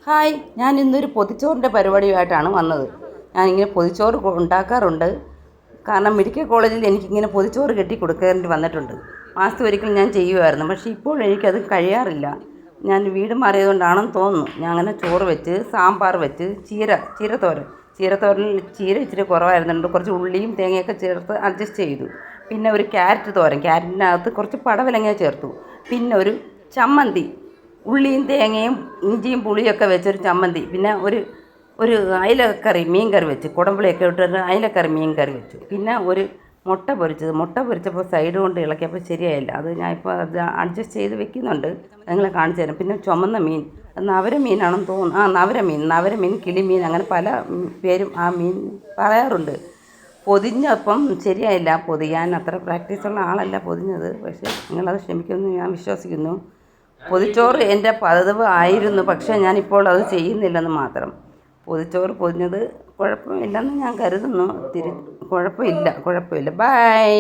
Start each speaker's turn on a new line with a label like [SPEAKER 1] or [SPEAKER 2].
[SPEAKER 1] Hi, ഞാൻ ഇന്നൊരു പൊതിച്ചോറിൻ്റെ പരിപാടിയുമായിട്ടാണ് വന്നത്. ഞാനിങ്ങനെ പൊതിച്ചോറ് ഉണ്ടാക്കാറുണ്ട്. കാരണം മെഡിക്കൽ കോളേജിൽ എനിക്കിങ്ങനെ പൊതിച്ചോറ് കെട്ടി കൊടുക്കേണ്ടി വന്നിട്ടുണ്ട്. മാസത്തിൽ ഒരിക്കൽ ഞാൻ ചെയ്യുമായിരുന്നു. പക്ഷേ ഇപ്പോൾ എനിക്കത് കഴിയാറില്ല. ഞാൻ വീട് മാറിയതുകൊണ്ടാണെന്ന് തോന്നുന്നു. ഞാൻ അങ്ങനെ ചോറ് വെച്ച്, സാമ്പാർ വെച്ച്, ചീരത്തോരനിൽ ചീര ഇച്ചിരി കുറവായിരുന്നുണ്ട്. കുറച്ച് ഉള്ളിയും തേങ്ങയൊക്കെ ചേർത്ത് അഡ്ജസ്റ്റ് ചെയ്തു. പിന്നെ ഒരു ക്യാരറ്റ് തോരൻ, ക്യാരറ്റിനകത്ത് കുറച്ച് പടവലങ്ങ ചേർത്തു. പിന്നെ ഒരു ചമ്മന്തി, ഉള്ളിയും തേങ്ങയും ഇഞ്ചിയും പുളിയൊക്കെ വെച്ചൊരു ചമ്മന്തി. പിന്നെ ഒരു അയിലക്കറി മീൻ കറി വെച്ച്, കുടംപുളിയൊക്കെ ഇട്ടൊരു അയിലക്കറി മീൻ കറി വെച്ചു. പിന്നെ ഒരു മുട്ട പൊരിച്ചപ്പോൾ സൈഡ് കൊണ്ട് ഇളക്കിയപ്പോൾ ശരിയായില്ല. അത് ഞാൻ ഇപ്പോൾ അത് അഡ്ജസ്റ്റ് ചെയ്ത് വെക്കുന്നുണ്ട്. നിങ്ങളെ കാണിച്ചു തരാം. പിന്നെ ചുമന്ന മീൻ, നവര മീനാണെന്ന് തോന്നുന്നു. നവരമീൻ, കിളിമീൻ, അങ്ങനെ പല പേരും ആ മീൻ പറയാറുണ്ട്. പൊതിഞ്ഞപ്പം ശരിയായില്ല. പൊതിയാൻ അത്ര പ്രാക്ടീസുള്ള ആളല്ല പൊതിഞ്ഞത്. പക്ഷേ നിങ്ങളത് ക്ഷമിക്കുമെന്ന് ഞാൻ വിശ്വസിക്കുന്നു. പൊതിച്ചോറ് എൻ്റെ പതിവ് ആയിരുന്നു. പക്ഷേ ഞാനിപ്പോൾ അത് ചെയ്യുന്നില്ലെന്ന് മാത്രം. പൊതിച്ചോറ് പൊതിഞ്ഞത് കുഴപ്പമില്ലെന്ന് ഞാൻ കരുതുന്നു. കുഴപ്പമില്ല. ബൈ.